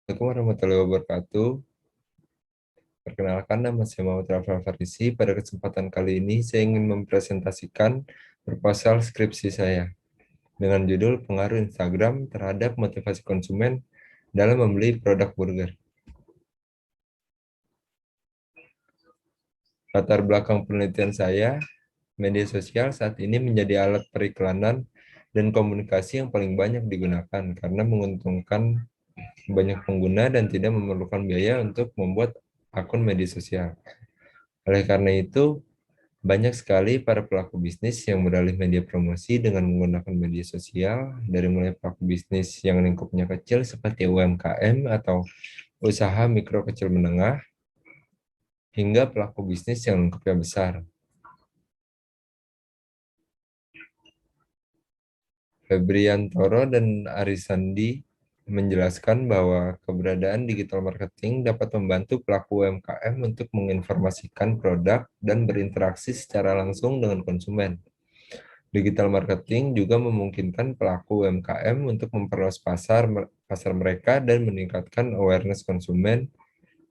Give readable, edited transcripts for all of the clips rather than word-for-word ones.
Assalamualaikum warahmatullahi wabarakatuh. Perkenalkan, nama saya Muhammad Rafael Farisi. Pada kesempatan kali ini, saya ingin mempresentasikan proposal skripsi saya dengan judul Pengaruh Instagram terhadap Motivasi Konsumen dalam Membeli Produk Burger. Latar belakang penelitian saya, media sosial saat ini menjadi alat periklanan dan komunikasi yang paling banyak digunakan karena menguntungkan banyak pengguna dan tidak memerlukan biaya untuk membuat akun media sosial. Oleh karena itu, banyak sekali para pelaku bisnis yang beralih media promosi dengan menggunakan media sosial, dari mulai pelaku bisnis yang lingkupnya kecil seperti UMKM atau usaha mikro kecil menengah, hingga pelaku bisnis yang lingkupnya besar. Febriantoro dan Arisandi menjelaskan bahwa keberadaan digital marketing dapat membantu pelaku UMKM untuk menginformasikan produk dan berinteraksi secara langsung dengan konsumen. Digital marketing juga memungkinkan pelaku UMKM untuk memperluas pasar mereka dan meningkatkan awareness konsumen,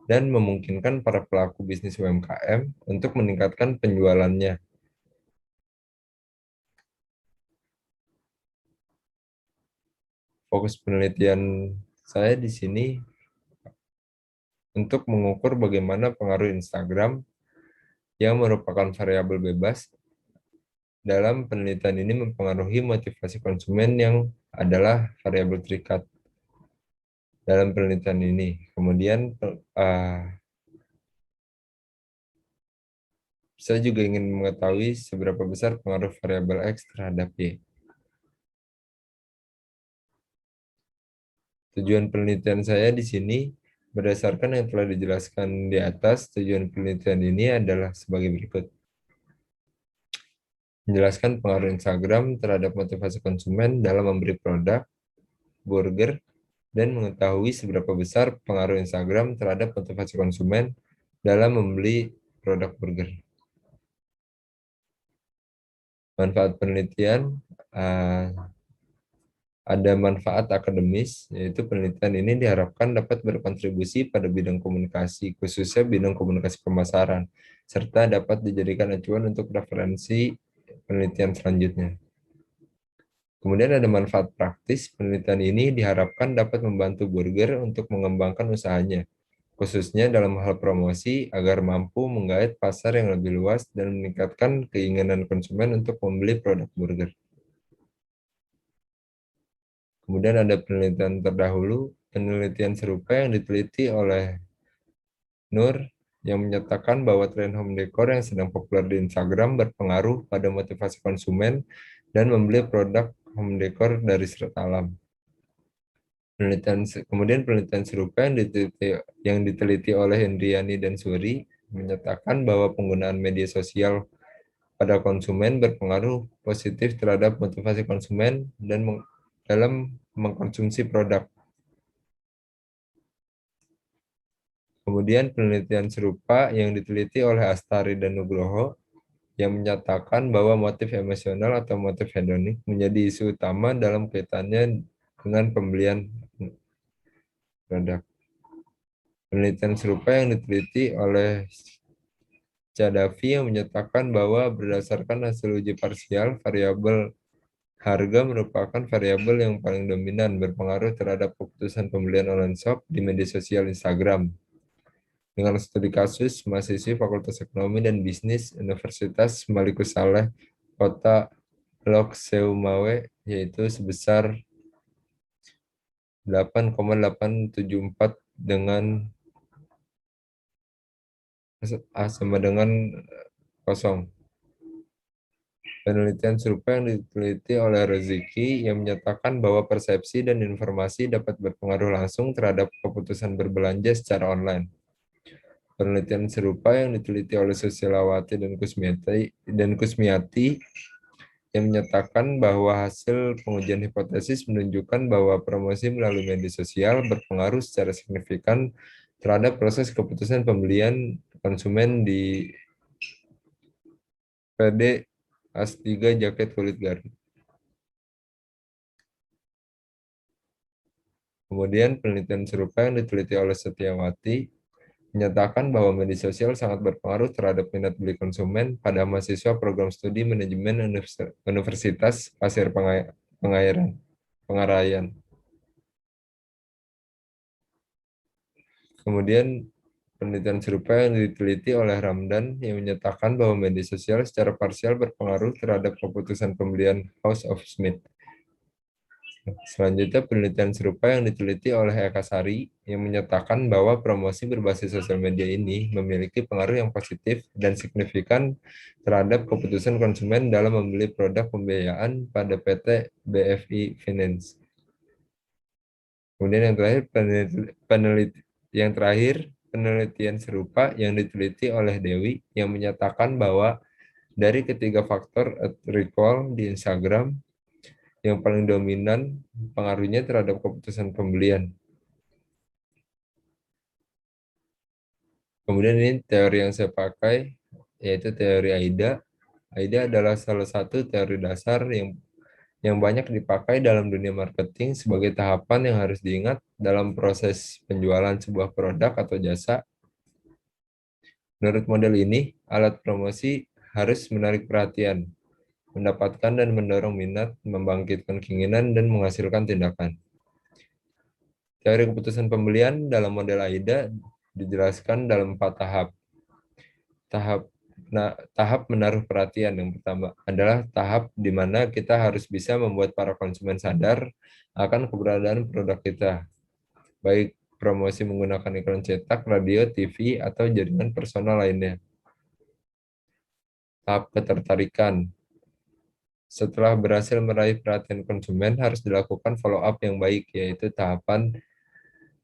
dan memungkinkan para pelaku bisnis UMKM untuk meningkatkan penjualannya. Fokus penelitian saya di sini untuk mengukur bagaimana pengaruh Instagram yang merupakan variabel bebas dalam penelitian ini mempengaruhi motivasi konsumen yang adalah variabel terikat dalam penelitian ini. Kemudian saya juga ingin mengetahui seberapa besar pengaruh variabel X terhadap Y. Tujuan penelitian saya di sini, berdasarkan yang telah dijelaskan di atas, tujuan penelitian ini adalah sebagai berikut. Menjelaskan pengaruh Instagram terhadap motivasi konsumen dalam memberi produk, burger, dan mengetahui seberapa besar pengaruh Instagram terhadap motivasi konsumen dalam membeli produk burger. Manfaat penelitian, ada manfaat akademis, yaitu penelitian ini diharapkan dapat berkontribusi pada bidang komunikasi, khususnya bidang komunikasi pemasaran, serta dapat dijadikan acuan untuk referensi penelitian selanjutnya. Kemudian ada manfaat praktis, penelitian ini diharapkan dapat membantu burger untuk mengembangkan usahanya, khususnya dalam hal promosi agar mampu menggait pasar yang lebih luas dan meningkatkan keinginan konsumen untuk membeli produk burger. Kemudian ada penelitian terdahulu, penelitian serupa yang diteliti oleh Nur yang menyatakan bahwa tren home decor yang sedang populer di Instagram berpengaruh pada motivasi konsumen dan membeli produk home decor dari sudut alam. Kemudian penelitian serupa yang diteliti oleh Hendriani dan Suri menyatakan bahwa penggunaan media sosial pada konsumen berpengaruh positif terhadap motivasi konsumen dan dalam mengkonsumsi produk. Kemudian penelitian serupa yang diteliti oleh Astari dan Nugroho yang menyatakan bahwa motif emosional atau motif hedonik menjadi isu utama dalam kaitannya dengan pembelian produk. Penelitian serupa yang diteliti oleh Cadavi yang menyatakan bahwa berdasarkan hasil uji parsial, variabel harga merupakan variabel yang paling dominan berpengaruh terhadap keputusan pembelian online shop di media sosial Instagram. Dengan studi kasus, mahasiswi Fakultas Ekonomi dan Bisnis Universitas Malikus Saleh, Kota Lok Seumawe, yaitu sebesar 8,874 dengan sama dengan kosong. Penelitian serupa yang diteliti oleh Rezeki yang menyatakan bahwa persepsi dan informasi dapat berpengaruh langsung terhadap keputusan berbelanja secara online. Penelitian serupa yang diteliti oleh Susilawati dan Kusmiati yang menyatakan bahwa hasil pengujian hipotesis menunjukkan bahwa promosi melalui media sosial berpengaruh secara signifikan terhadap proses keputusan pembelian konsumen di PD AS3 jaket kulit Garut. Kemudian penelitian serupa yang diteliti oleh Setiawati menyatakan bahwa media sosial sangat berpengaruh terhadap minat beli konsumen pada mahasiswa program studi manajemen Universitas Pasir Pengarayan. Kemudian penelitian serupa yang diteliti oleh Ramdan yang menyatakan bahwa media sosial secara parsial berpengaruh terhadap keputusan pembelian House of Smith. Selanjutnya, penelitian serupa yang diteliti oleh Eka Sari yang menyatakan bahwa promosi berbasis sosial media ini memiliki pengaruh yang positif dan signifikan terhadap keputusan konsumen dalam membeli produk pembiayaan pada PT BFI Finance. Kemudian penelitian serupa yang diteliti oleh Dewi yang menyatakan bahwa dari ketiga faktor recall di Instagram, yang paling dominan pengaruhnya terhadap keputusan pembelian. Kemudian ini teori yang saya pakai, yaitu teori AIDA. AIDA adalah salah satu teori dasar yang banyak dipakai dalam dunia marketing sebagai tahapan yang harus diingat dalam proses penjualan sebuah produk atau jasa. Menurut model ini, alat promosi harus menarik perhatian, mendapatkan dan mendorong minat, membangkitkan keinginan, dan menghasilkan tindakan. Teori keputusan pembelian dalam model AIDA dijelaskan dalam 4 tahap. Tahap menaruh perhatian yang pertama adalah tahap di mana kita harus bisa membuat para konsumen sadar akan keberadaan produk kita, baik promosi menggunakan iklan cetak, radio, TV, atau jaringan personal lainnya. Tahap ketertarikan. Setelah berhasil meraih perhatian konsumen, harus dilakukan follow up yang baik, yaitu tahapan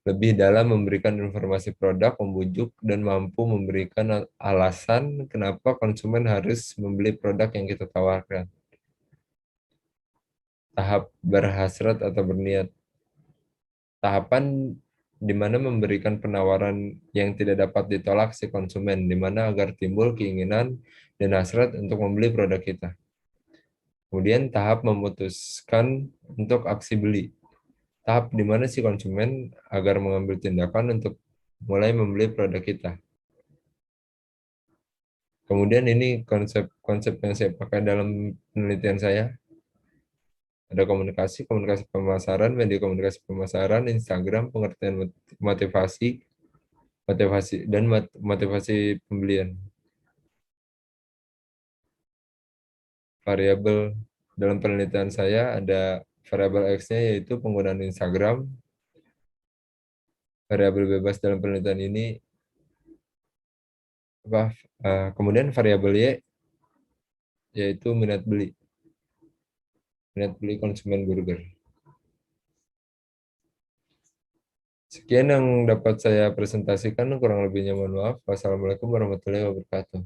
lebih dalam memberikan informasi produk, membujuk, dan mampu memberikan alasan kenapa konsumen harus membeli produk yang kita tawarkan. Tahap berhasrat atau berniat. Tahapan di mana memberikan penawaran yang tidak dapat ditolak si konsumen, di mana agar timbul keinginan dan hasrat untuk membeli produk kita. Kemudian tahap memutuskan untuk aksi beli. Tahap di mana si konsumen agar mengambil tindakan untuk mulai membeli produk kita. Kemudian ini konsep yang saya pakai dalam penelitian saya. Ada komunikasi, komunikasi pemasaran, media komunikasi pemasaran, Instagram, pengertian motivasi, dan motivasi pembelian. Variabel dalam penelitian saya ada variabel X-nya yaitu penggunaan Instagram. Variabel bebas dalam penelitian ini kemudian variabel Y yaitu minat beli konsumen burger. Sekian yang dapat saya presentasikan, kurang lebihnya mohon maaf. Wassalamualaikum warahmatullahi wabarakatuh.